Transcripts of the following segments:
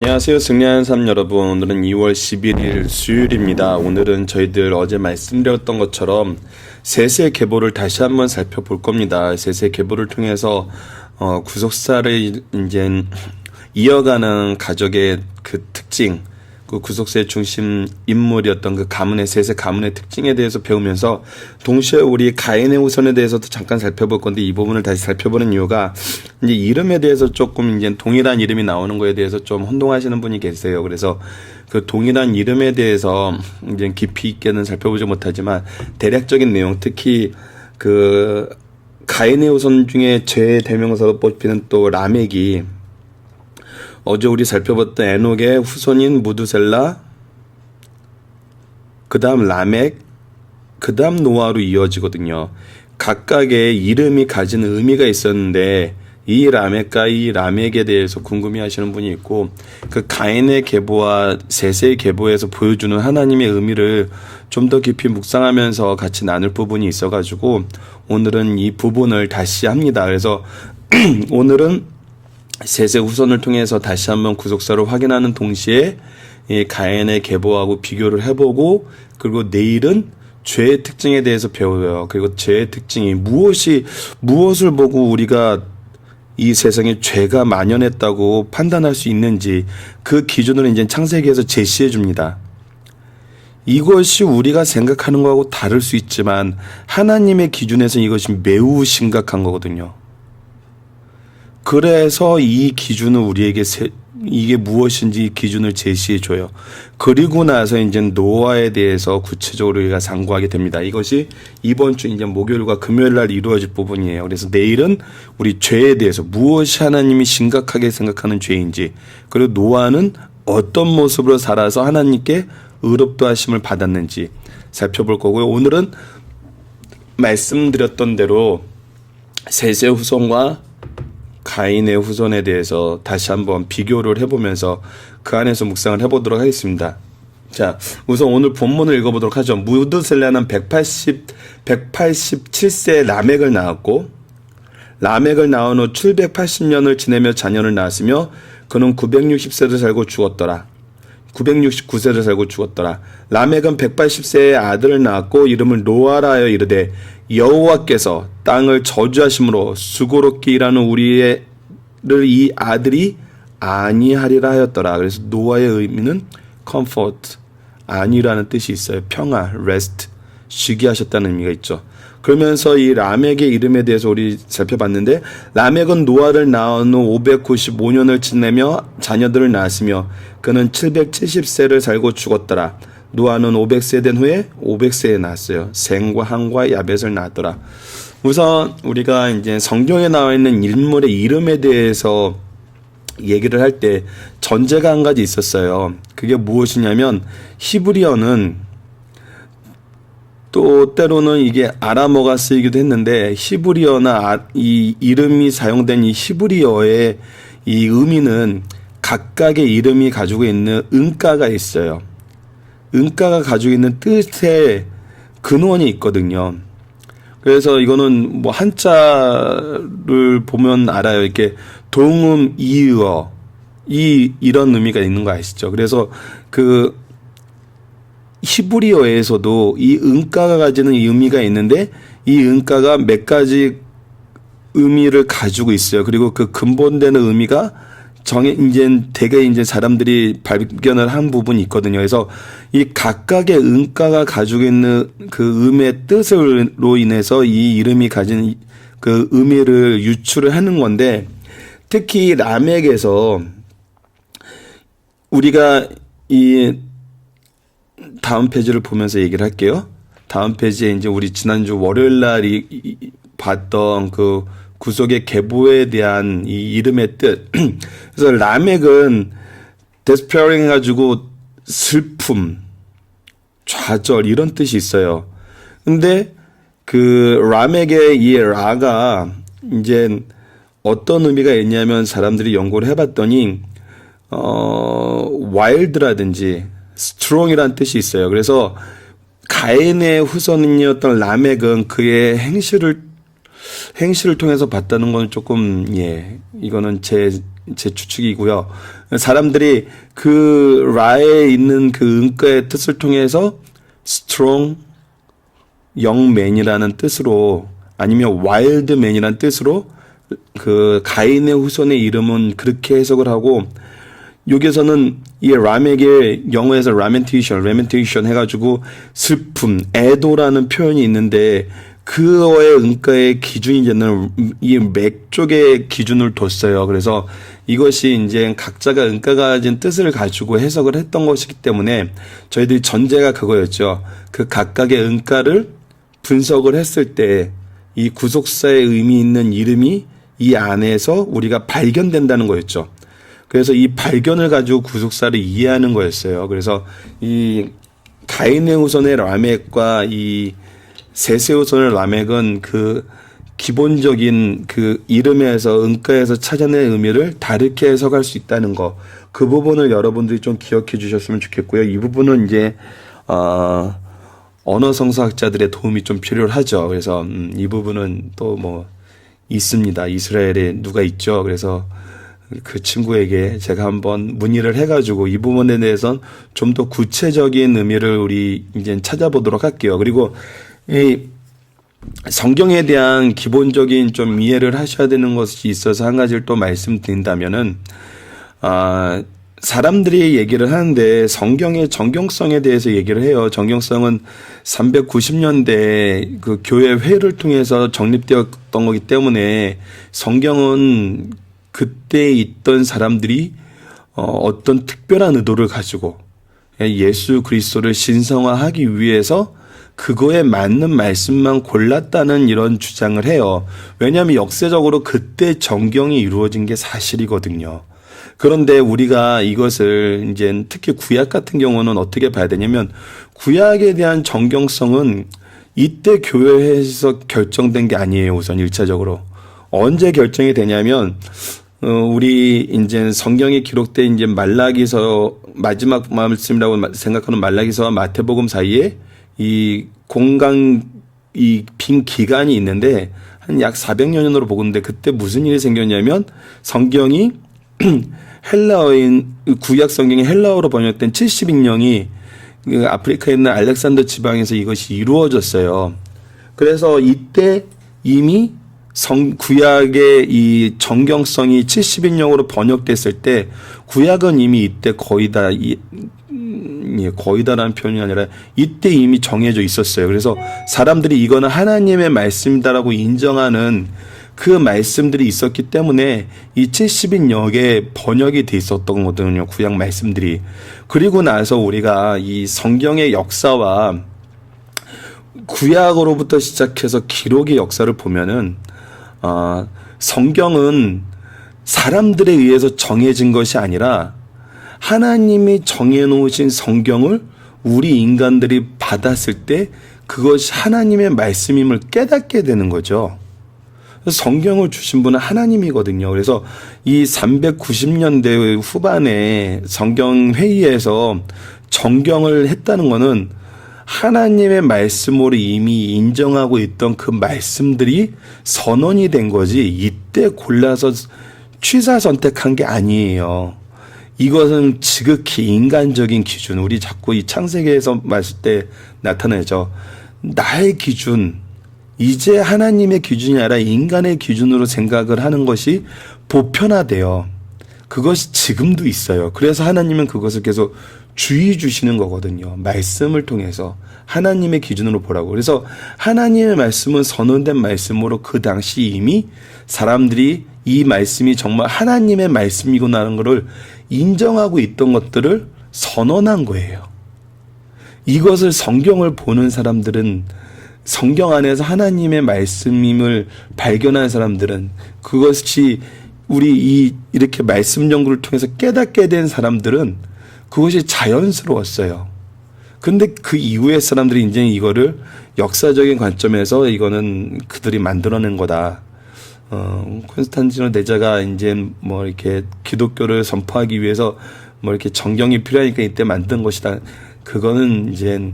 안녕하세요. 승리하는 삶 여러분. 오늘은 2월 11일 수요일입니다. 오늘은 저희들 어제 말씀드렸던 것처럼 세세 계보를 다시 한번 살펴볼 겁니다. 세세 계보를 통해서 구속사를 이제 이어가는 가족의 그 특징, 그 구속사의 중심 인물이었던 그 가문의 세세 가문의 특징에 대해서 배우면서 동시에 우리 가인의 후손에 대해서도 잠깐 살펴볼 건데, 이 부분을 다시 살펴보는 이유가 이제 이름에 대해서 조금 이제 동일한 이름이 나오는 거에 대해서 좀 혼동하시는 분이 계세요. 그래서 그 동일한 이름에 대해서 이제 깊이 있게는 살펴보지 못하지만 대략적인 내용, 특히 그 가인의 후손 중에 죄의 대명사로 뽑히는 또 라멕이 어제 우리 살펴봤던 에녹의 후손인 무두셀라, 그 다음 라멕, 그 다음 노아로 이어지거든요. 각각의 이름이 가지는 의미가 있었는데 이 라멕과 이 라멕에 대해서 궁금해하시는 분이 있고, 그 가인의 계보와 셋의 계보에서 보여주는 하나님의 의미를 좀 더 깊이 묵상하면서 같이 나눌 부분이 있어가지고 오늘은 이 부분을 다시 합니다. 그래서 오늘은 셋의 후손을 통해서 다시 한번 구속사를 확인하는 동시에 이 가인의 계보하고 비교를 해보고, 그리고 내일은 죄의 특징에 대해서 배워요. 그리고 죄의 특징이 무엇을 보고 우리가 이 세상에 죄가 만연했다고 판단할 수 있는지, 그 기준을 이제 창세기에서 제시해 줍니다. 이것이 우리가 생각하는 거하고 다를 수 있지만 하나님의 기준에서 이것이 매우 심각한 거거든요. 그래서 이 기준을 우리에게 이게 무엇인지 기준을 제시해 줘요. 그리고 나서 이제 노아에 대해서 구체적으로 우리가 상고하게 됩니다. 이것이 이번 주 이제 목요일과 금요일 날 이루어질 부분이에요. 그래서 내일은 우리 죄에 대해서 무엇이 하나님이 심각하게 생각하는 죄인지, 그리고 노아는 어떤 모습으로 살아서 하나님께 의롭다 하심을 받았는지 살펴볼 거고요. 오늘은 말씀드렸던 대로 셋의 후손과 가인의 후손에 대해서 다시 한번 비교를 해보면서 그 안에서 묵상을 해보도록 하겠습니다. 자, 우선 오늘 본문을 읽어보도록 하죠. 무드셀라는 187세 라멕을 낳았고, 라멕을 낳은 후 780년을 지내며 자녀를 낳았으며 그는 960세를 살고 죽었더라. 969세를 살고 죽었더라. 라멕은 180세의 아들을 낳았고 이름을 노아라 하여 이르되 여호와께서 땅을 저주하심으로 수고롭게 일하는 우리를 이 아들이 아니하리라 하였더라. 그래서 노아의 의미는 comfort, 안위라는 뜻이 있어요. 평화, rest, 쉬게 하셨다는 의미가 있죠. 그러면서 이 라멕의 이름에 대해서 우리 살펴봤는데, 라멕은 노아를 낳은 후 595년을 지내며 자녀들을 낳았으며 그는 770세를 살고 죽었더라. 노아는 500세 된 후에 500세에 낳았어요. 셈과 함과 야벳을 낳았더라. 우선 우리가 이제 성경에 나와 있는 인물의 이름에 대해서 얘기를 할 때 전제가 한 가지 있었어요. 그게 무엇이냐면, 히브리어는 또 때로는 이게 아람어가 쓰이기도 했는데, 히브리어나 이 이름이 사용된 이 히브리어의 이 의미는 각각의 이름이 가지고 있는 은가가 있어요. 은가가 가지고 있는 뜻의 근원이 있거든요. 그래서 이거는 뭐 한자를 보면 알아요. 이렇게 동음 이의어 이런 의미가 있는 거 아시죠? 그래서 그 히브리어에서도 이 은가가 가지는 의미가 있는데, 이 은가가 몇 가지 의미를 가지고 있어요. 그리고 그 근본되는 의미가 이제 되게 이제 사람들이 발견을 한 부분이 있거든요. 그래서 이 각각의 은가가 가지고 있는 그 의미의 뜻으로 인해서 이 이름이 가진 그 의미를 유추를 하는 건데, 특히 라멕에서 우리가 이 다음 페이지를 보면서 얘기를 할게요. 다음 페이지에 이제 우리 지난주 월요일 날 봤던 그 구속의 계보에 대한 이 이름의 뜻. 그래서 라멕은 despairing 해가지고 슬픔, 좌절 이런 뜻이 있어요. 근데 그 라멕의 이 라가 이제 어떤 의미가 있냐면, 사람들이 연구를 해봤더니 wild라든지 strong이라는 뜻이 있어요. 그래서 가인의 후손이었던 라멕은 그의 행실을 통해서 봤다는 건 조금, 이거는 제 제 추측이고요. 사람들이 그 라에 있는 그 은가의 뜻을 통해서 strong young man이라는 뜻으로 아니면 wild man이라는 뜻으로 그 가인의 후손의 이름은 그렇게 해석을 하고 여기서는 이 라멕의 영어에서 lamentation 해가지고 슬픔, 애도라는 표현이 있는데 그거의 은가의 기준이 되는 이 맥 쪽의 기준을 뒀어요. 그래서 이것이 이제 각자가 은가가 가진 뜻을 가지고 해석을 했던 것이기 때문에 저희들이 전제가 그거였죠. 그 각각의 은가를 분석을 했을 때 이 구속사의 의미 있는 이름이 이 안에서 우리가 발견된다는 거였죠. 그래서 이 발견을 가지고 구속사를 이해하는 거였어요. 그래서 이 가인의 후손의 라멕과 이 셋의 후손의 라멕은 그 기본적인 그 이름에서 은가에서 찾아낸 의미를 다르게 해석할 수 있다는 거. 그 부분을 여러분들이 좀 기억해 주셨으면 좋겠고요. 이 부분은 이제 언어 성서학자들의 도움이 좀 필요하죠. 그래서 이 부분은 또 뭐 있습니다. 이스라엘에 누가 있죠. 그래서 그 친구에게 제가 한번 문의를 해가지고 이 부분에 대해서는 좀 더 구체적인 의미를 우리 이제 찾아보도록 할게요. 그리고 이 성경에 대한 기본적인 좀 이해를 하셔야 되는 것이 있어서 한 가지를 또 말씀드린다면은 사람들이 얘기를 하는데 성경의 정경성에 대해서 얘기를 해요. 정경성은 390년대 그 교회 회를 통해서 정립되었던 거기 때문에 성경은 그때 있던 사람들이 어떤 특별한 의도를 가지고 예수 그리스도를 신성화하기 위해서 그거에 맞는 말씀만 골랐다는 이런 주장을 해요. 왜냐하면 역사적으로 그때 정경이 이루어진 게 사실이거든요. 그런데 우리가 이것을 이제 특히 구약 같은 경우는 어떻게 봐야 되냐면 구약에 대한 정경성은 이때 교회에서 결정된 게 아니에요. 우선 1차적으로. 언제 결정이 되냐면 우리 이제 성경에 기록된 이제 말라기서 마지막 말씀이라고 생각하는 말라기서와 마태복음 사이에 이 공간 이 빈 기간이 있는데 한 약 400년으로 보는데 그때 무슨 일이 생겼냐면 성경이 헬라어인 구약 성경이 헬라어로 번역된 70인령이 아프리카에 있는 알렉산더 지방에서 이것이 이루어졌어요. 그래서 이때 이미 구약의 이 정경성이 70인령으로 번역됐을 때 구약은 이미 이때 거의 다라는 표현이 아니라 이때 이미 정해져 있었어요. 그래서 사람들이 이거는 하나님의 말씀이다라고 인정하는 그 말씀들이 있었기 때문에 이 70인역에 번역이 돼 있었던 거거든요. 구약 말씀들이. 그리고 나서 우리가 이 성경의 역사와 구약으로부터 시작해서 기록의 역사를 보면은 성경은 사람들에 의해서 정해진 것이 아니라 하나님이 정해놓으신 성경을 우리 인간들이 받았을 때 그것이 하나님의 말씀임을 깨닫게 되는 거죠. 성경을 주신 분은 하나님이거든요. 그래서 이 390년대 후반에 성경 회의에서 정경을 했다는 것은 하나님의 말씀으로 이미 인정하고 있던 그 말씀들이 선언이 된 거지 이때 골라서 취사 선택한 게 아니에요. 이것은 지극히 인간적인 기준, 우리 자꾸 이 창세기에서 봤을 때 나타나죠. 나의 기준, 이제 하나님의 기준이 아니라 인간의 기준으로 생각을 하는 것이 보편화돼요. 그것이 지금도 있어요. 그래서 하나님은 그것을 계속 주의 주시는 거거든요. 말씀을 통해서 하나님의 기준으로 보라고. 그래서 하나님의 말씀은 선언된 말씀으로 그 당시 이미 사람들이 이 말씀이 정말 하나님의 말씀이구나 하는 것을 인정하고 있던 것들을 선언한 거예요. 이것을 성경을 보는 사람들은 성경 안에서 하나님의 말씀임을 발견한 사람들은 그것이 우리 이렇게 말씀 연구를 통해서 깨닫게 된 사람들은 그것이 자연스러웠어요. 근데 그 이후의 사람들이 이제 이거를 역사적인 관점에서 이거는 그들이 만들어낸 거다. 콘스탄티노 대제가 이제 뭐 이렇게 기독교를 선포하기 위해서 뭐 이렇게 정경이 필요하니까 이때 만든 것이다. 그거는 이제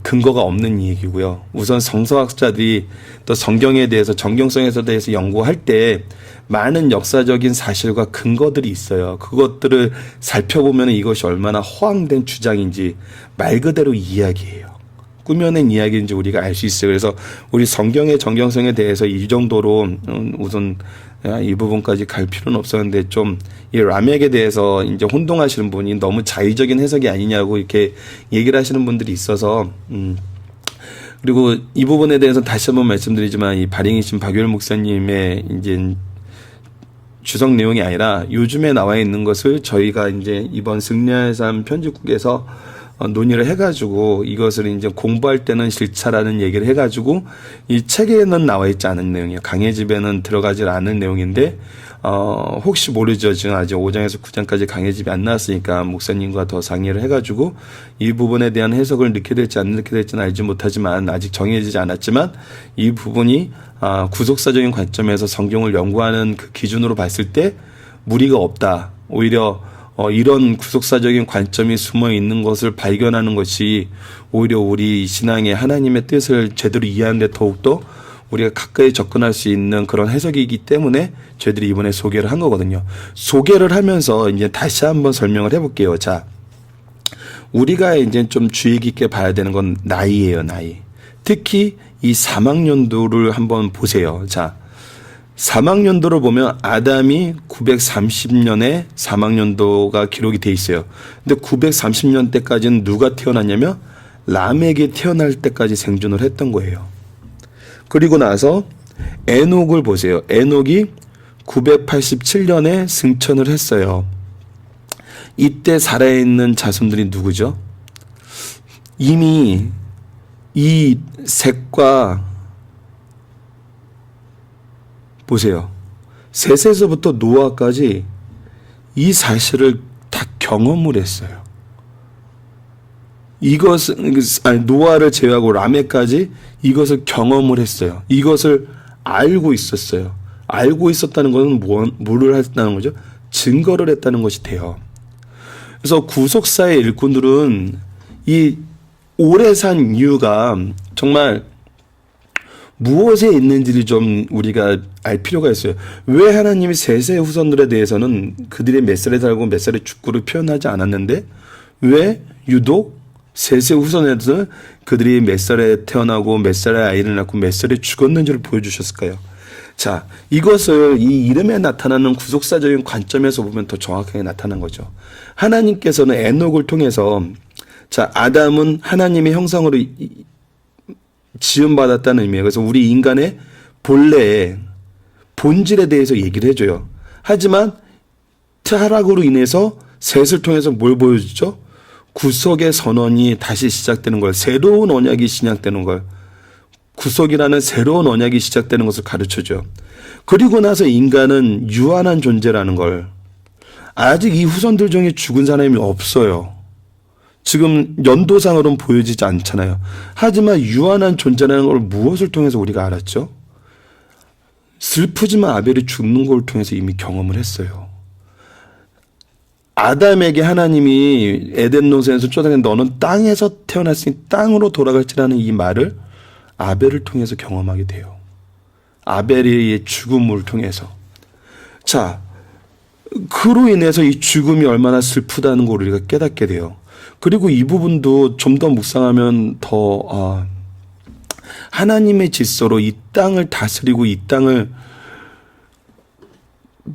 근거가 없는 얘기고요. 우선 성서학자들이 또 성경에 대해서 정경성에 대해서 연구할 때 많은 역사적인 사실과 근거들이 있어요. 그것들을 살펴보면 이것이 얼마나 허황된 주장인지 말 그대로 이야기예요. 꾸며낸 이야기인지 우리가 알 수 있어요. 그래서 우리 성경의 정경성에 대해서 이 정도로 우선 이 부분까지 갈 필요는 없었는데 좀 이 라멕에 대해서 이제 혼동하시는 분이 너무 자의적인 해석이 아니냐고 이렇게 얘기를 하시는 분들이 있어서 그리고 이 부분에 대해서 다시 한번 말씀드리지만 이 발행이신 박유일 목사님의 이제 주석 내용이 아니라 요즘에 나와 있는 것을 저희가 이제 이번 승리의 삶 편집국에서 논의를 해가지고 이것을 이제 공부할 때는 실차라는 얘기를 해가지고 이 책에는 나와 있지 않은 내용이에요. 강의 집에는 들어가지 않은 내용인데 혹시 모르죠. 지금 아직 5장에서 9장까지 강의 집이 안 나왔으니까 목사님과 더 상의를 해가지고 이 부분에 대한 해석을 넣게 될지 안 넣게 될지는 알지 못하지만 아직 정해지지 않았지만 이 부분이 구속사적인 관점에서 성경을 연구하는 그 기준으로 봤을 때 무리가 없다. 오히려 이런 구속사적인 관점이 숨어 있는 것을 발견하는 것이 오히려 우리 신앙의 하나님의 뜻을 제대로 이해하는 데 더욱더 우리가 가까이 접근할 수 있는 그런 해석이기 때문에 저희들이 이번에 소개를 한 거거든요. 소개를 하면서 이제 다시 한번 설명을 해볼게요. 자, 우리가 이제 좀 주의 깊게 봐야 되는 건 나이예요, 나이. 특히 이 사망연도를 한번 보세요. 자, 사망연도를 보면 아담이 930년에 사망연도가 기록이 돼 있어요. 근데 930년 때까지는 누가 태어났냐면 라멕이 태어날 때까지 생존을 했던 거예요. 그리고 나서 에녹을 보세요. 에녹이 987년에 승천을 했어요. 이때 살아있는 자손들이 누구죠? 이미 이 셋과 보세요. 셋에서부터 노아까지 이 사실을 다 경험을 했어요. 이것은 노아를 제외하고 라멕까지 이것을 경험을 했어요. 이것을 알고 있었어요. 알고 있었다는 것은 뭐를 했다는 거죠? 증거를 했다는 것이 돼요. 그래서 구속사의 일꾼들은 이 오래 산 이유가 정말 무엇에 있는지를 좀 우리가 알 필요가 있어요. 왜 하나님이 셋의 후손들에 대해서는 그들이 몇 살에 살고 몇 살에 죽고를 표현하지 않았는데 왜 유독 셋의 후손에 대해서는 그들이 몇 살에 태어나고 몇 살에 아이를 낳고 몇 살에 죽었는지를 보여주셨을까요? 자, 이것을 이 이름에 나타나는 구속사적인 관점에서 보면 더 정확하게 나타난 거죠. 하나님께서는 에녹을 통해서 자, 아담은 하나님의 형상으로 지음받았다는 의미예요. 그래서 우리 인간의 본래의 본질에 대해서 얘기를 해줘요. 하지만 타락으로 인해서 셋을 통해서 뭘 보여주죠? 구속의 선언이 다시 시작되는 걸, 새로운 언약이 시작되는 걸, 구속이라는 새로운 언약이 시작되는 것을 가르쳐줘요. 그리고 나서 인간은 유한한 존재라는 걸, 아직 이 후손들 중에 죽은 사람이 없어요. 지금 연도상으로는 보여지지 않잖아요. 하지만 유한한 존재라는 걸 무엇을 통해서 우리가 알았죠? 슬프지만 아벨이 죽는 걸 통해서 이미 경험을 했어요. 아담에게 하나님이 에덴 동산에서 쫓아내 너는 땅에서 태어났으니 땅으로 돌아갈지라는 이 말을 아벨을 통해서 경험하게 돼요. 아벨의 죽음을 통해서. 자, 그로 인해서 이 죽음이 얼마나 슬프다는 걸 우리가 깨닫게 돼요. 그리고 이 부분도 좀 더 묵상하면 더 하나님의 질서로 이 땅을 다스리고 이 땅을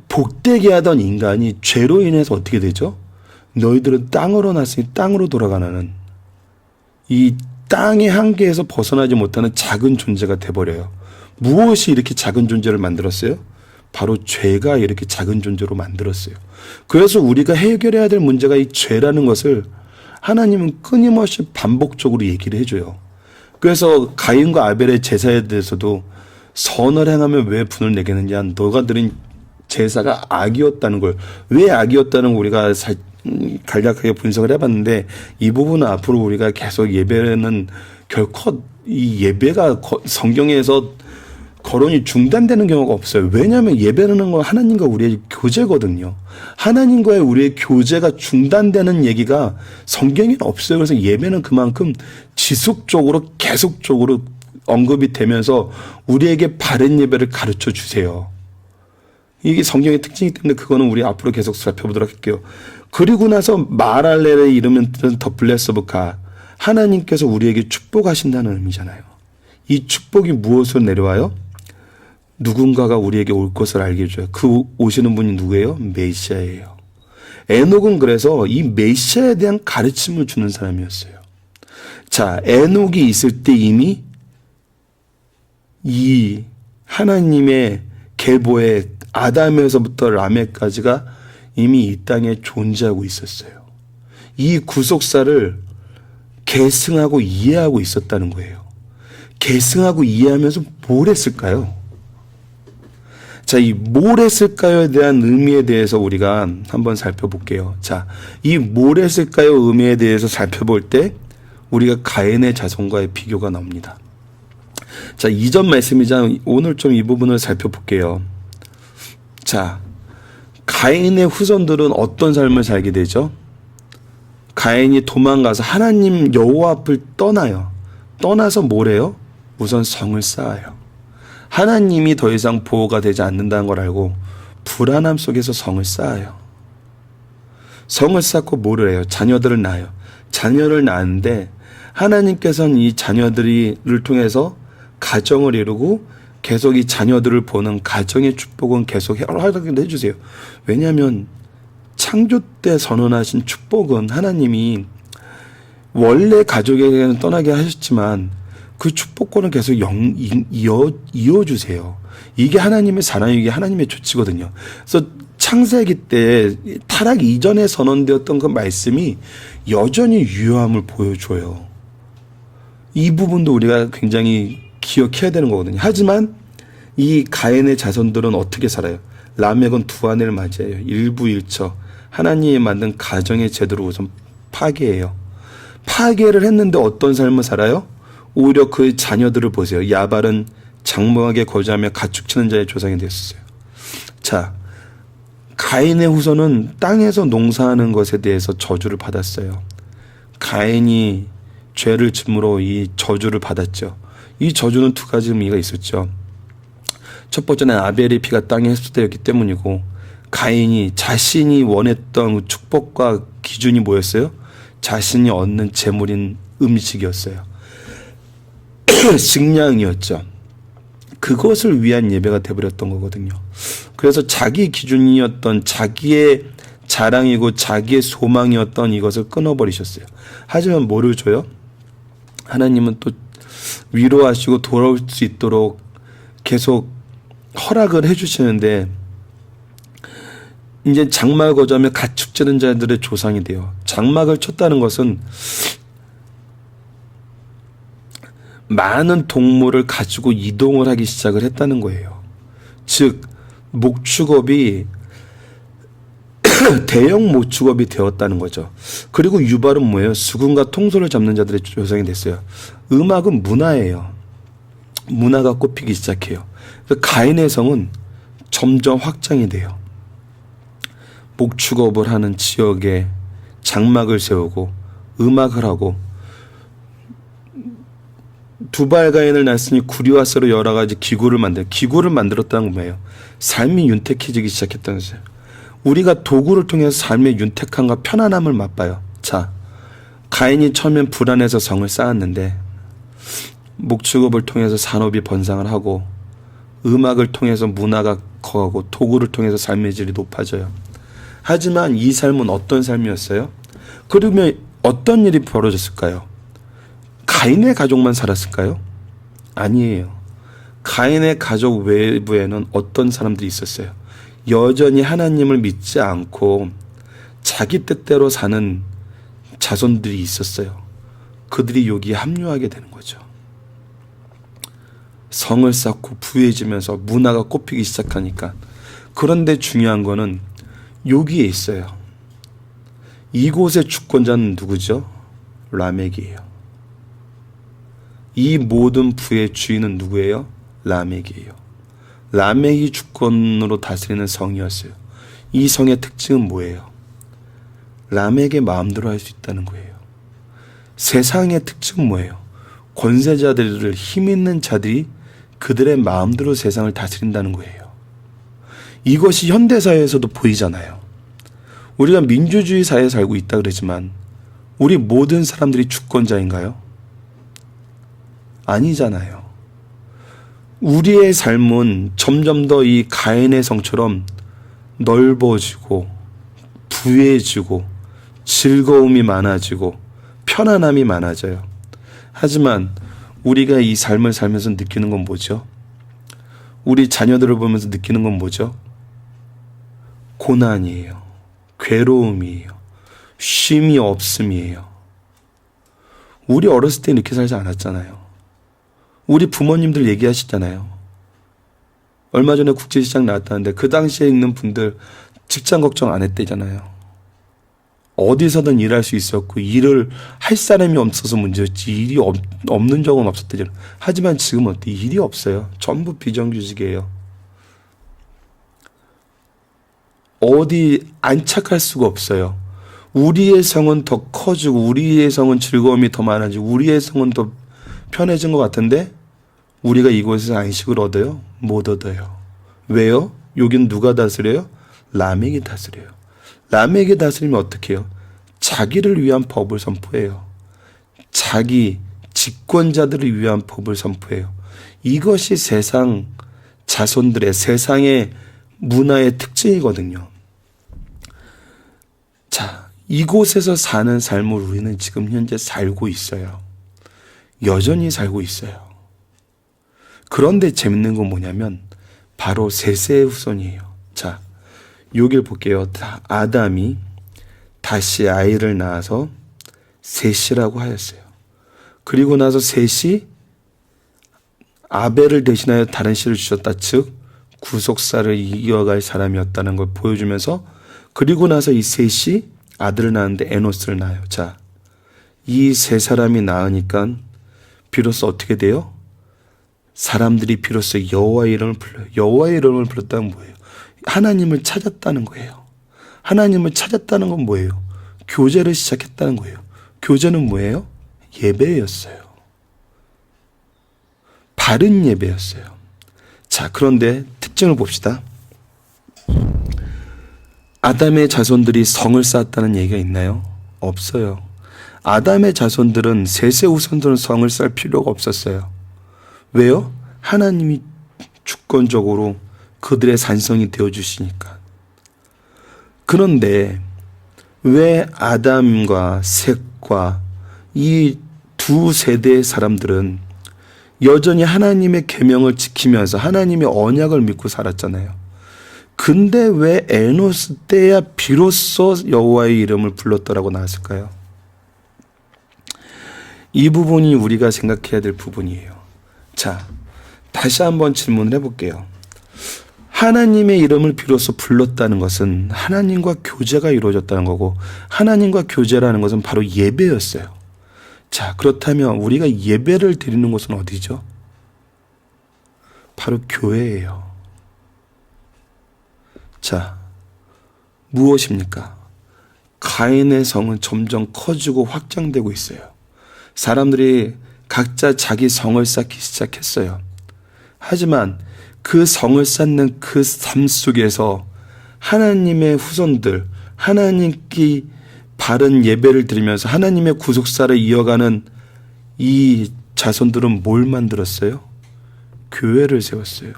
복되게 하던 인간이 죄로 인해서 어떻게 되죠? 너희들은 땅으로 났으니 땅으로 돌아가는 이 땅의 한계에서 벗어나지 못하는 작은 존재가 돼버려요. 무엇이 이렇게 작은 존재를 만들었어요? 바로 죄가 이렇게 작은 존재로 만들었어요. 그래서 우리가 해결해야 될 문제가 이 죄라는 것을 하나님은 끊임없이 반복적으로 얘기를 해줘요. 그래서 가인과 아벨의 제사에 대해서도 선을 행하면 왜 분을 내겠느냐, 너가 드린 제사가 악이었다는 걸, 왜 악이었다는 걸 우리가 간략하게 분석을 해봤는데 이 부분은 앞으로 우리가 계속 예배는 결코 이 예배가 성경에서 거론이 중단되는 경우가 없어요. 왜냐하면 예배라는 건 하나님과 우리의 교제거든요. 하나님과의 우리의 교제가 중단되는 얘기가 성경에는 없어요. 그래서 예배는 그만큼 지속적으로 계속적으로 언급이 되면서 우리에게 바른 예배를 가르쳐 주세요. 이게 성경의 특징이기 때문에 그거는 우리 앞으로 계속 살펴보도록 할게요. 그리고 나서 마랄렐의 이름은 더 블레스 오브 갓. 하나님께서 우리에게 축복하신다는 의미잖아요. 이 축복이 무엇으로 내려와요? 누군가가 우리에게 올 것을 알게 해줘요. 그 오시는 분이 누구예요? 메시아예요. 에녹은 그래서 이 메시아에 대한 가르침을 주는 사람이었어요. 자, 에녹이 있을 때 이미 이 하나님의 계보에 아담에서부터 라멕까지가 이미 이 땅에 존재하고 있었어요. 이 구속사를 계승하고 이해하고 있었다는 거예요. 계승하고 이해하면서 뭘 했을까요? 자, 이 뭘 했을까요에 대한 의미에 대해서 우리가 한번 살펴볼게요. 자, 이 뭘 했을까요 의미에 대해서 살펴볼 때 우리가 가인의 자손과의 비교가 나옵니다. 자, 이전 말씀이자 오늘 좀 이 부분을 살펴볼게요. 자, 가인의 후손들은 어떤 삶을 살게 되죠? 가인이 도망가서 하나님 여호와 앞을 떠나요. 떠나서 뭘 해요? 우선 성을 쌓아요. 하나님이 더 이상 보호가 되지 않는다는 걸 알고 불안함 속에서 성을 쌓아요. 성을 쌓고 뭐를 해요? 자녀들을 낳아요. 자녀를 낳는데 하나님께서는 이 자녀들을 통해서 가정을 이루고 계속 이 자녀들을 보는 가정의 축복은 계속 허락을 해주세요. 왜냐하면 창조 때 선언하신 축복은 하나님이 원래 가족에게는 떠나게 하셨지만 그 축복권은 계속 이어주세요. 이게 하나님의 사랑이고 이게 하나님의 조치거든요. 그래서 창세기 때 타락 이전에 선언되었던 그 말씀이 여전히 유효함을 보여줘요. 이 부분도 우리가 굉장히 기억해야 되는 거거든요. 하지만 이 가인의 자손들은 어떻게 살아요? 라멕은 두 아내를 맞이해요. 일부일처. 하나님이 만든 가정의 제도를 우선 파괴해요. 파괴를 했는데 어떤 삶을 살아요? 오히려 그 자녀들을 보세요. 야발은 장막에 거주하며 가축치는 자의 조상이 되었어요. 자, 가인의 후손은 땅에서 농사하는 것에 대해서 저주를 받았어요. 가인이 죄를 짐으로 이 저주를 받았죠. 이 저주는 두 가지 의미가 있었죠. 첫 번째는 아벨의 피가 땅에 흡수되었기 때문이고, 가인이 자신이 원했던 축복과 기준이 뭐였어요? 자신이 얻는 재물인 음식이었어요. 식량이었죠. 그것을 위한 예배가 되어버렸던 거거든요. 그래서 자기 기준이었던 자기의 자랑이고 자기의 소망이었던 이것을 끊어버리셨어요. 하지만 뭐를 줘요? 하나님은 또 위로하시고 돌아올 수 있도록 계속 허락을 해주시는데 이제 장막을 거주하며 가축 찌는 자들의 조상이 돼요. 장막을 쳤다는 것은 많은 동물을 가지고 이동을 하기 시작을 했다는 거예요. 즉 목축업이 대형 목축업이 되었다는 거죠. 그리고 유발은 뭐예요? 수금과 통솔을 잡는 자들의 조상이 됐어요. 음악은 문화예요. 문화가 꼽히기 시작해요. 가인의 성은 점점 확장이 돼요. 목축업을 하는 지역에 장막을 세우고 음악을 하고, 두발 가인을 낳았으니 구리와 쇠로 여러 가지 기구를 만들었다는 거예요. 삶이 윤택해지기 시작했다는 거예요. 우리가 도구를 통해서 삶의 윤택함과 편안함을 맛봐요. 자, 가인이 처음엔 불안해서 성을 쌓았는데 목축업을 통해서 산업이 번성을 하고, 음악을 통해서 문화가 커가고, 도구를 통해서 삶의 질이 높아져요. 하지만 이 삶은 어떤 삶이었어요? 그러면 어떤 일이 벌어졌을까요? 가인의 가족만 살았을까요? 아니에요. 가인의 가족 외부에는 어떤 사람들이 있었어요? 여전히 하나님을 믿지 않고 자기 뜻대로 사는 자손들이 있었어요. 그들이 여기에 합류하게 되는 거죠. 성을 쌓고 부유해지면서 문화가 꼽히기 시작하니까. 그런데 중요한 거는 여기에 있어요. 이곳의 주권자는 누구죠? 라멕이에요. 이 모든 부의 주인은 누구예요? 라멕이에요. 라멕이 주권으로 다스리는 성이었어요. 이 성의 특징은 뭐예요? 라멕의 마음대로 할 수 있다는 거예요. 세상의 특징은 뭐예요? 권세자들을, 힘 있는 자들이 그들의 마음대로 세상을 다스린다는 거예요. 이것이 현대사회에서도 보이잖아요. 우리가 민주주의 사회에 살고 있다 그러지만 우리 모든 사람들이 주권자인가요? 아니잖아요. 우리의 삶은 점점 더 이 가인의 성처럼 넓어지고 부해지고 즐거움이 많아지고 편안함이 많아져요. 하지만 우리가 이 삶을 살면서 느끼는 건 뭐죠? 우리 자녀들을 보면서 느끼는 건 뭐죠? 고난이에요. 괴로움이에요. 쉼이 없음이에요. 우리 어렸을 때 이렇게 살지 않았잖아요. 우리 부모님들 얘기하시잖아요. 얼마 전에 국제시장 나왔다는데 그 당시에 있는 분들 직장 걱정 안 했대잖아요. 어디서든 일할 수 있었고 일을 할 사람이 없어서 문제였지 일이 없는 적은 없었대잖아요. 하지만 지금은 어때? 일이 없어요. 전부 비정규직이에요. 어디 안착할 수가 없어요. 우리의 성은 더 커지고 우리의 성은 즐거움이 더 많아지고 우리의 성은 더 편해진 것 같은데 우리가 이곳에서 안식을 얻어요? 못 얻어요. 왜요? 여긴 누가 다스려요? 라멕이 다스려요. 라멕이 다스리면 어떻게 해요? 자기를 위한 법을 선포해요. 자기 집권자들을 위한 법을 선포해요. 이것이 세상 자손들의 세상의 문화의 특징이거든요. 자, 이곳에서 사는 삶을 우리는 지금 현재 살고 있어요. 여전히 살고 있어요. 그런데 재밌는 건 뭐냐면 바로 셋의 후손이에요. 자, 여길 볼게요. 아담이 다시 아이를 낳아서 셋이라고 하였어요. 그리고 나서 셋이 아벨을 대신하여 다른 씨를 주셨다. 즉 구속사를 이어갈 사람이었다는 걸 보여주면서 그리고 나서 이 셋이 아들을 낳았는데 에노스를 낳아요. 자, 이 세 사람이 낳으니까 비로소 어떻게 돼요? 사람들이 비로소 여호와의 이름을 불러요. 여호와의 이름을 불렀다는 뭐예요? 하나님을 찾았다는 거예요. 하나님을 찾았다는 건 뭐예요? 교제를 시작했다는 거예요. 교제는 뭐예요? 예배였어요. 바른 예배였어요. 자, 그런데 특징을 봅시다. 아담의 자손들이 성을 쌓았다는 얘기가 있나요? 없어요. 아담의 자손들은 셋의 후손들은 성을 쌓을 필요가 없었어요. 왜요? 하나님이 주권적으로 그들의 산성이 되어주시니까. 그런데 왜 아담과 셋과 이 두 세대의 사람들은 여전히 하나님의 계명을 지키면서 하나님의 언약을 믿고 살았잖아요. 근데 왜 에노스 때야 비로소 여호와의 이름을 불렀더라고 나왔을까요? 이 부분이 우리가 생각해야 될 부분이에요. 자, 다시 한번 질문을 해볼게요. 하나님의 이름을 비로소 불렀다는 것은 하나님과 교제가 이루어졌다는 거고 하나님과 교제라는 것은 바로 예배였어요. 자, 그렇다면 우리가 예배를 드리는 곳은 어디죠? 바로 교회예요. 자, 무엇입니까? 가인의 성은 점점 커지고 확장되고 있어요. 사람들이 각자 자기 성을 쌓기 시작했어요. 하지만 그 성을 쌓는 그 삶 속에서 하나님의 후손들, 하나님께 바른 예배를 드리면서 하나님의 구속사를 이어가는 이 자손들은 뭘 만들었어요? 교회를 세웠어요.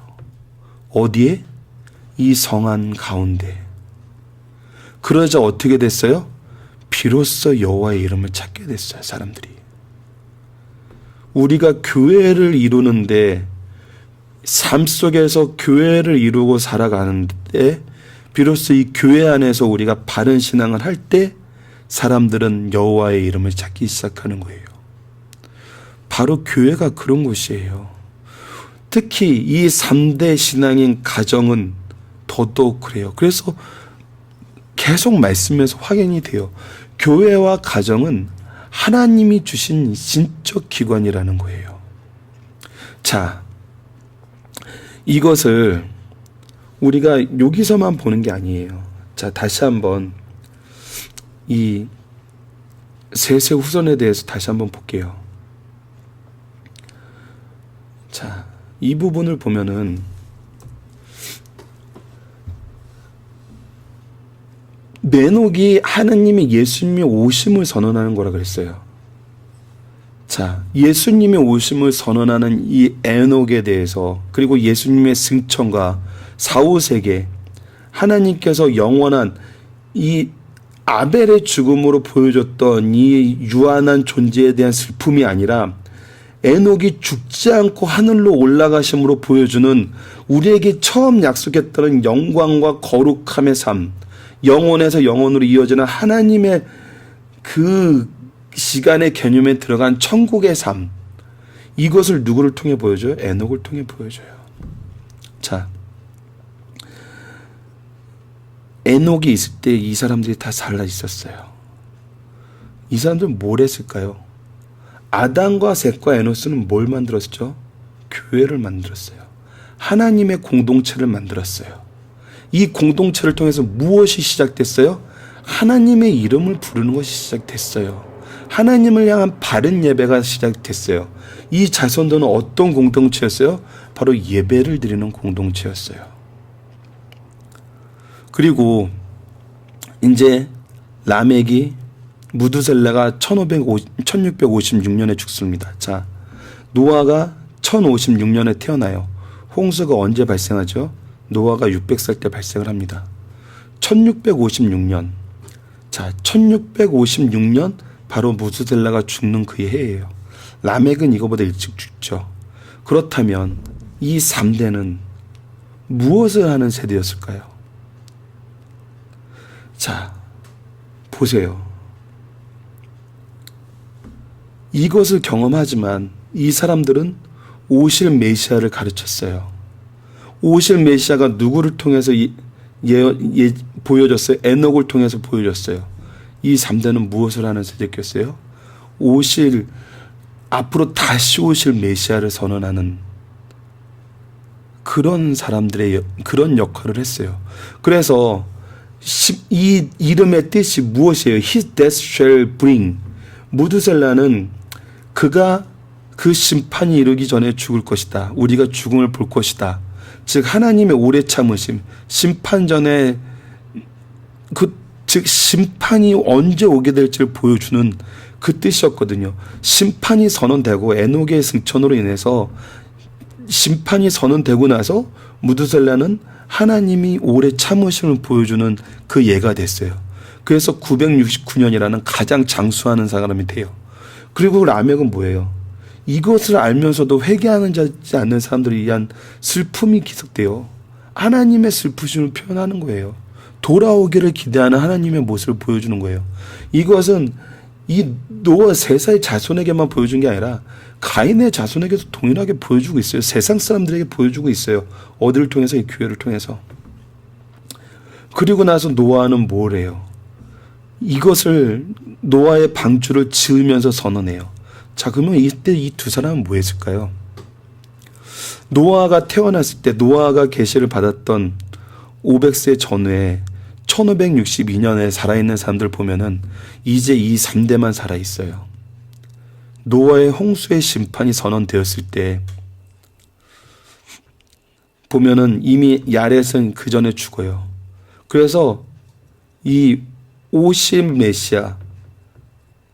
어디에? 이 성 안 가운데. 그러자 어떻게 됐어요? 비로소 여호와의 이름을 찾게 됐어요, 사람들이. 우리가 교회를 이루는데 삶 속에서 교회를 이루고 살아가는데 비로소 이 교회 안에서 우리가 바른 신앙을 할 때 사람들은 여호와의 이름을 찾기 시작하는 거예요. 바로 교회가 그런 곳이에요. 특히 이 3대 신앙인 가정은 더더욱 그래요. 그래서 계속 말씀에서 확인이 돼요. 교회와 가정은 하나님이 주신 신적 기관이라는 거예요. 자, 이것을 우리가 여기서만 보는 게 아니에요. 자, 다시 한번 이 셋의 후손에 대해서 다시 한번 볼게요. 자, 이 부분을 보면은 에녹이 하나님이 예수님의 오심을 선언하는 거라 그랬어요. 자, 예수님의 오심을 선언하는 이 에녹에 대해서, 그리고 예수님의 승천과 사후세계, 하나님께서 영원한 이 아벨의 죽음으로 보여줬던 이 유한한 존재에 대한 슬픔이 아니라 에녹이 죽지 않고 하늘로 올라가심으로 보여주는 우리에게 처음 약속했던 영광과 거룩함의 삶, 영혼에서 영혼으로 이어지는 하나님의 그 시간의 개념에 들어간 천국의 삶, 이것을 누구를 통해 보여줘요? 에녹을 통해 보여줘요. 자, 에녹이 있을 때 이 사람들이 다 살아 있었어요. 이 사람들은 뭘 했을까요? 아담과 셋과 에노스는 뭘 만들었죠? 교회를 만들었어요. 하나님의 공동체를 만들었어요. 이 공동체를 통해서 무엇이 시작됐어요? 하나님의 이름을 부르는 것이 시작됐어요. 하나님을 향한 바른 예배가 시작됐어요. 이 자손들은 어떤 공동체였어요? 바로 예배를 드리는 공동체였어요. 그리고 이제 라멕이 무드셀라가 1656년에 죽습니다. 자, 노아가 1056년에 태어나요. 홍수가 언제 발생하죠? 노아가 600살 때 발생을 합니다. 1656년. 자, 1656년 바로 무드셀라가 죽는 그 해예요. 라멕은 이거보다 일찍 죽죠. 그렇다면 이 3대는 무엇을 하는 세대였을까요? 자, 보세요. 이것을 경험하지만 이 사람들은 오실 메시아를 가르쳤어요. 오실 메시아가 누구를 통해서 보여줬어요? 에녹을 통해서 보여줬어요. 이 3대는 무엇을 하는 세대였어요? 앞으로 다시 오실 메시아를 선언하는 그런 사람들의 그런 역할을 했어요. 그래서 이 이름의 뜻이 무엇이에요? His death shall bring. 무드셀라는 그가 그 심판이 이르기 전에 죽을 것이다. 우리가 죽음을 볼 것이다. 즉 하나님의 오래 참으심, 심판 전에 즉 심판이 언제 오게 될지를 보여주는 그 뜻이었거든요. 심판이 선언되고 에녹의 승천으로 인해서 심판이 선언되고 나서 무드셀라는 하나님이 오래 참으심을 보여주는 그 예가 됐어요. 그래서 969년이라는 가장 장수하는 사람이 돼요. 그리고 라멕은 뭐예요? 이것을 알면서도 회개하지 않는 사람들을 위한 슬픔이 기록돼요. 하나님의 슬프심을 표현하는 거예요. 돌아오기를 기대하는 하나님의 모습을 보여주는 거예요. 이것은 이 노아 세사의 자손에게만 보여준 게 아니라 가인의 자손에게도 동일하게 보여주고 있어요. 세상 사람들에게 보여주고 있어요. 어디를 통해서? 이 교회를 통해서. 그리고 나서 노아는 뭘 해요? 이것을 노아의 방주를 지으면서 선언해요. 자, 그러면 이때 이 두 사람은 뭐 했을까요? 노아가 태어났을 때 노아가 계시를 받았던 500세 전후에 1562년에 살아있는 사람들 보면은 이제 이 3대만 살아있어요. 노아의 홍수의 심판이 선언되었을 때 보면은 이미 야렛은 그 전에 죽어요. 그래서 이 오실 메시아,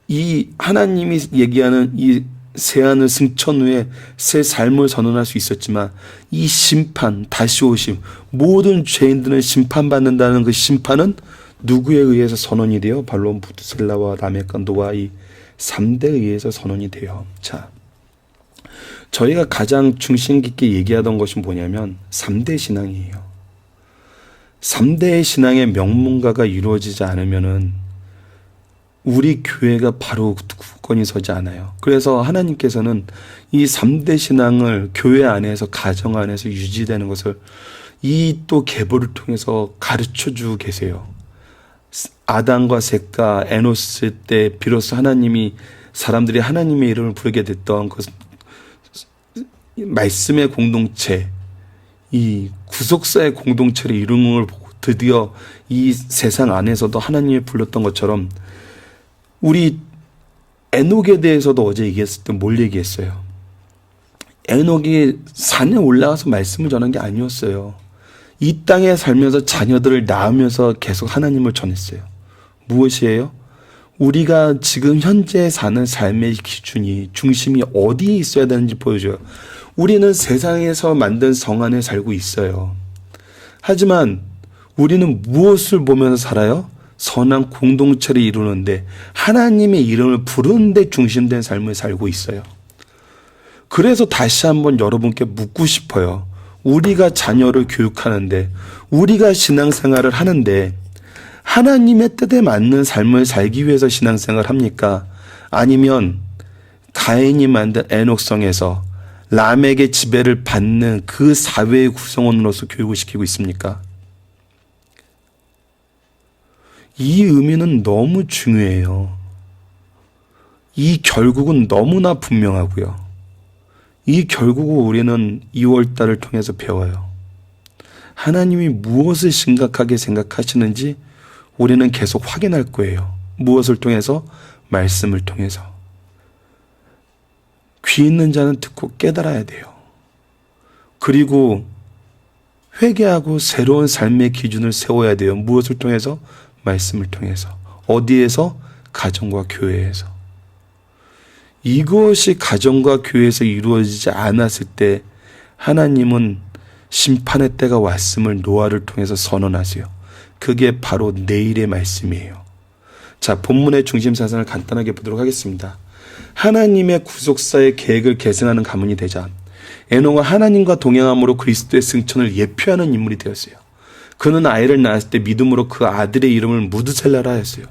이 하나님이 얘기하는 이 새하늘 승천 후에 새 삶을 선언할 수 있었지만 이 심판, 다시 오심, 모든 죄인들은 심판받는다는 그 심판은 누구에 의해서 선언이 돼요? 바로 무드셀라와 라멕과 노아 이 3대에 의해서 선언이 돼요. 자, 저희가 가장 중심 깊게 얘기하던 것이 뭐냐면 3대 신앙이에요. 3대의 신앙의 명문가가 이루어지지 않으면은 우리 교회가 바로 굳건히 서지 않아요. 그래서 하나님께서는 이 3대 신앙을 교회 안에서, 가정 안에서 유지되는 것을 이 또 계보를 통해서 가르쳐 주고 계세요. 아담과 셋과 에노스 때 비로소 사람들이 하나님의 이름을 부르게 됐던 그 말씀의 공동체, 이 구속사의 공동체를 이루는 걸 보고 드디어 이 세상 안에서도 하나님이 불렀던 것처럼 우리 에녹에 대해서도 어제 얘기했을 때 뭘 얘기했어요? 에녹이 산에 올라가서 말씀을 전한 게 아니었어요. 이 땅에 살면서 자녀들을 낳으면서 계속 하나님을 전했어요. 무엇이에요? 우리가 지금 현재 사는 삶의 기준이, 중심이 어디에 있어야 되는지 보여줘요. 우리는 세상에서 만든 성 안에 살고 있어요. 하지만 우리는 무엇을 보면서 살아요? 선한 공동체를 이루는데, 하나님의 이름을 부르는 데 중심된 삶을 살고 있어요. 그래서 다시 한번 여러분께 묻고 싶어요. 우리가 자녀를 교육하는데, 우리가 신앙생활을 하는데 하나님의 뜻에 맞는 삶을 살기 위해서 신앙생활을 합니까? 아니면 가인이 만든 에녹성에서 람에게 지배를 받는 그 사회의 구성원으로서 교육을 시키고 있습니까? 이 의미는 너무 중요해요. 이 결국은 너무나 분명하고요. 이 결국은 우리는 2월달을 통해서 배워요. 하나님이 무엇을 심각하게 생각하시는지 우리는 계속 확인할 거예요. 무엇을 통해서? 말씀을 통해서. 귀 있는 자는 듣고 깨달아야 돼요. 그리고 회개하고 새로운 삶의 기준을 세워야 돼요. 무엇을 통해서? 말씀을 통해서. 어디에서? 가정과 교회에서. 이것이 가정과 교회에서 이루어지지 않았을 때 하나님은 심판의 때가 왔음을 노아를 통해서 선언하세요. 그게 바로 내일의 말씀이에요. 자, 본문의 중심 사상을 간단하게 보도록 하겠습니다. 하나님의 구속사의 계획을 계승하는 가문이 되자 에녹은 하나님과 동행함으로 그리스도의 승천을 예표하는 인물이 되었어요. 그는 아이를 낳았을 때 믿음으로 그 아들의 이름을 무드셀라라 하였어요.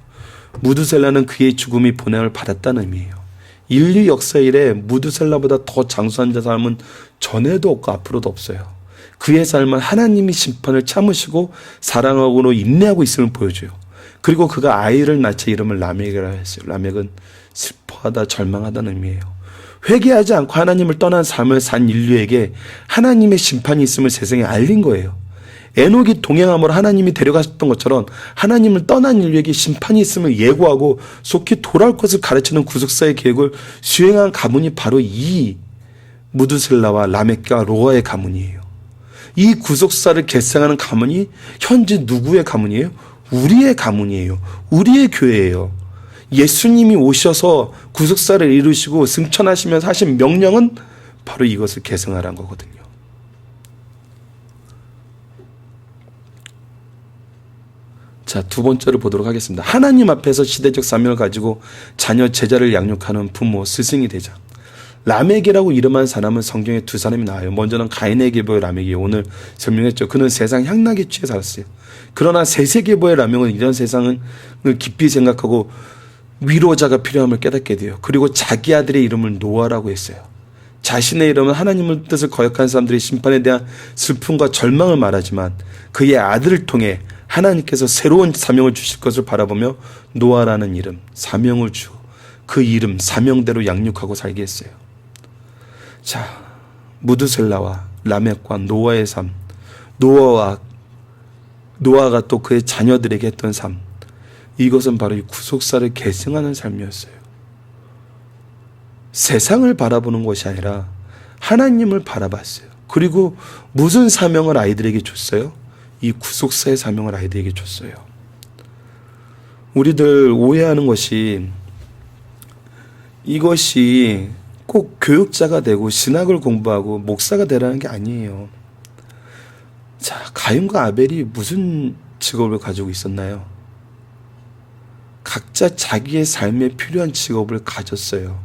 무드셀라는 그의 죽음이 보냄을 받았다는 의미예요. 인류 역사 이래 무드셀라보다 더 장수한 자 사람은 전에도 없고 앞으로도 없어요. 그의 삶은 하나님이 심판을 참으시고 사랑하고 인내하고 있음을 보여줘요. 그리고 그가 아이를 낳자 이름을 라멕이라 했어요. 라멕은 슬퍼하다, 절망하다는 의미예요. 회개하지 않고 하나님을 떠난 삶을 산 인류에게 하나님의 심판이 있음을 세상에 알린 거예요. 에녹이 동행함으로 하나님이 데려가셨던 것처럼 하나님을 떠난 인류에게 심판이 있음을 예고하고 속히 돌아올 것을 가르치는 구속사의 계획을 수행한 가문이 바로 이 무드셀라와 라멕과 노아의 가문이에요. 이 구속사를 계승하는 가문이 현재 누구의 가문이에요? 우리의 가문이에요. 우리의 교회예요. 예수님이 오셔서 구속사를 이루시고 승천하시면서 하신 명령은 바로 이것을 계승하라는 거거든요. 자, 두 번째로 보도록 하겠습니다. 하나님 앞에서 시대적 사명을 가지고 자녀 제자를 양육하는 부모, 스승이 되자. 라멕이라고 이름한 사람은 성경에 두 사람이 나와요. 먼저는 가인의 계보의 라멕이에요. 오늘 설명했죠. 그는 세상 향락에 취해 살았어요. 그러나 셋의 계보의 라멕은 이런 세상을 깊이 생각하고 위로자가 필요함을 깨닫게 돼요. 그리고 자기 아들의 이름을 노아라고 했어요. 자신의 이름은 하나님의 뜻을 거역한 사람들의 심판에 대한 슬픔과 절망을 말하지만 그의 아들을 통해 하나님께서 새로운 사명을 주실 것을 바라보며 노아라는 이름, 사명을 주고 그 이름, 사명대로 양육하고 살게 했어요. 자, 무드셀라와 라멕과 노아의 삶, 노아가 또 그의 자녀들에게 했던 삶, 이것은 바로 이 구속사를 계승하는 삶이었어요. 세상을 바라보는 것이 아니라 하나님을 바라봤어요. 그리고 무슨 사명을 아이들에게 줬어요? 이 구속사의 사명을 아이들에게 줬어요. 우리들 오해하는 것이 이것이 꼭 교육자가 되고 신학을 공부하고 목사가 되라는 게 아니에요. 자, 가인과 아벨이 무슨 직업을 가지고 있었나요? 각자 자기의 삶에 필요한 직업을 가졌어요.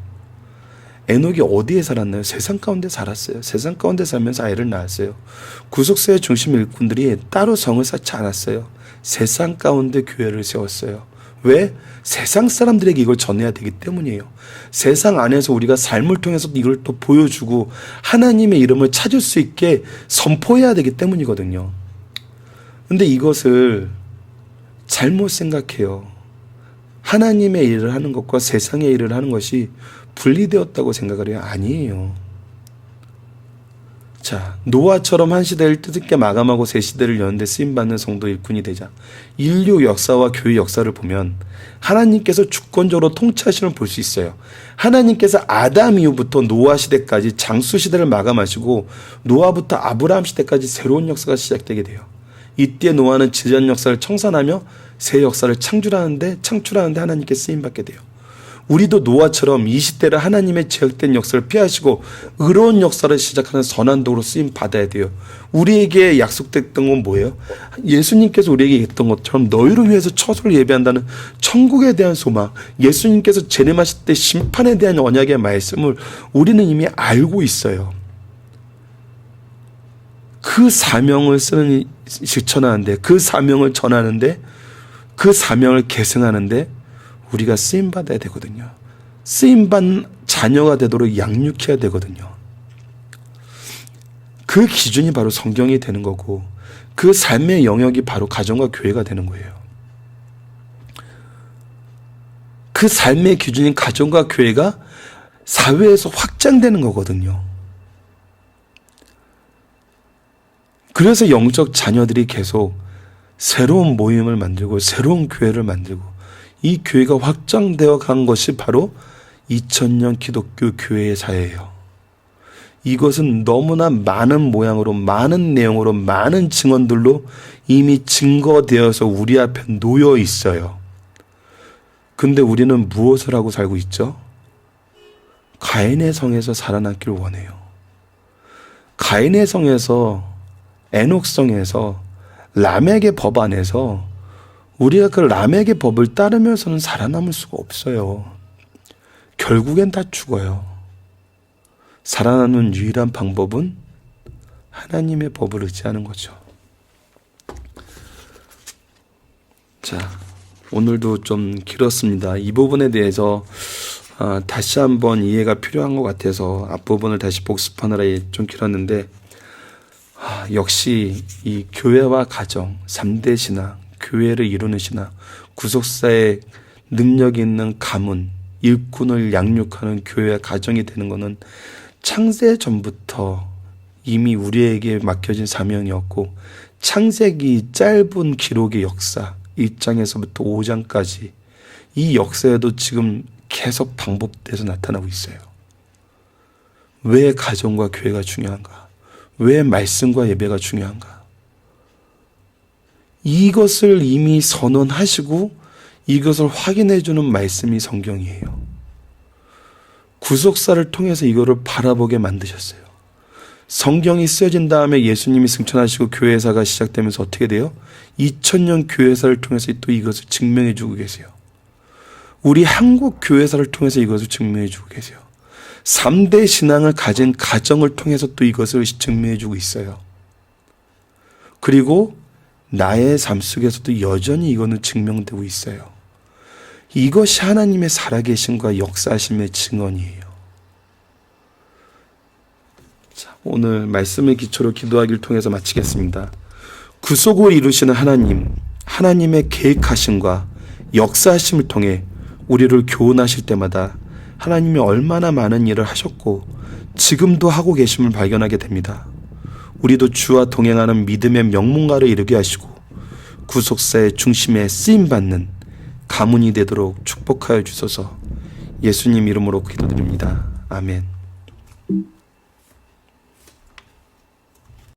에녹이 어디에 살았나요? 세상 가운데 살았어요. 세상 가운데 살면서 아이를 낳았어요. 구속사의 중심 일꾼들이 따로 성을 쌓지 않았어요. 세상 가운데 교회를 세웠어요. 왜? 세상 사람들에게 이걸 전해야 되기 때문이에요. 세상 안에서 우리가 삶을 통해서 이걸 또 보여주고 하나님의 이름을 찾을 수 있게 선포해야 되기 때문이거든요. 근데 이것을 잘못 생각해요. 하나님의 일을 하는 것과 세상의 일을 하는 것이 분리되었다고 생각을 해요. 아니에요. 자, 노아처럼 한 시대를 뜻있게 마감하고 새 시대를 여는데 쓰임받는 성도 일꾼이 되자 인류 역사와 교회 역사를 보면 하나님께서 주권적으로 통치하심을 볼 수 있어요. 하나님께서 아담 이후부터 노아 시대까지 장수 시대를 마감하시고 노아부터 아브라함 시대까지 새로운 역사가 시작되게 돼요. 이때 노아는 지전 역사를 청산하며 새 역사를 창출하는데 하나님께 쓰임받게 돼요. 우리도 노아처럼 이 시대를 하나님의 제약된 역사를 피하시고 의로운 역사를 시작하는 선한 도로 쓰임 받아야 돼요. 우리에게 약속됐던 건 뭐예요? 예수님께서 우리에게 했던 것처럼 너희를 위해서 처소를 예배한다는 천국에 대한 소망, 예수님께서 재림하실 때 심판에 대한 언약의 말씀을 우리는 이미 알고 있어요. 그 사명을 실천하는데, 그 사명을 전하는데, 그 사명을 계승하는데 우리가 쓰임받아야 되거든요. 쓰임받은 자녀가 되도록 양육해야 되거든요. 그 기준이 바로 성경이 되는 거고, 그 삶의 영역이 바로 가정과 교회가 되는 거예요. 그 삶의 기준인 가정과 교회가 사회에서 확장되는 거거든요. 그래서 영적 자녀들이 계속 새로운 모임을 만들고 새로운 교회를 만들고 이 교회가 확장되어 간 것이 바로 2000년 기독교 교회의 사회예요. 이것은 너무나 많은 모양으로, 많은 내용으로, 많은 증언들로 이미 증거되어서 우리 앞에 놓여 있어요. 근데 우리는 무엇을 하고 살고 있죠? 가인의 성에서 살아남길 원해요. 가인의 성에서, 에녹성에서, 람에게 법 안에서 우리가 그 람에게 법을 따르면서는 살아남을 수가 없어요. 결국엔 다 죽어요. 살아남는 유일한 방법은 하나님의 법을 의지하는 거죠. 자, 오늘도 좀 길었습니다. 이 부분에 대해서 다시 한번 이해가 필요한 것 같아서 앞부분을 다시 복습하느라 좀 길었는데, 역시 이 교회와 가정, 3대 신앙, 교회를 이루는 신앙, 구속사의 능력 있는 가문, 일꾼을 양육하는 교회와 가정이 되는 것은 창세 전부터 이미 우리에게 맡겨진 사명이었고, 창세기 짧은 기록의 역사, 1장에서부터 5장까지 이 역사에도 지금 계속 반복돼서 나타나고 있어요. 왜 가정과 교회가 중요한가? 왜 말씀과 예배가 중요한가? 이것을 이미 선언하시고 이것을 확인해 주는 말씀이 성경이에요. 구속사를 통해서 이거를 바라보게 만드셨어요. 성경이 쓰여진 다음에 예수님이 승천하시고 교회사가 시작되면서 어떻게 돼요? 2000년 교회사를 통해서 또 이것을 증명해 주고 계세요. 우리 한국 교회사를 통해서 이것을 증명해 주고 계세요. 3대 신앙을 가진 가정을 통해서 또 이것을 증명해 주고 있어요. 그리고 나의 삶 속에서도 여전히 이거는 증명되고 있어요. 이것이 하나님의 살아계심과 역사하심의 증언이에요. 자, 오늘 말씀의 기초로 기도하기를 통해서 마치겠습니다. 구속을 이루시는 하나님, 하나님의 계획하심과 역사하심을 통해 우리를 교훈하실 때마다 하나님이 얼마나 많은 일을 하셨고 지금도 하고 계심을 발견하게 됩니다. 우리도 주와 동행하는 믿음의 명문가를 이루게 하시고 구속사의 중심에 쓰임받는 가문이 되도록 축복하여 주소서. 예수님 이름으로 기도드립니다. 아멘.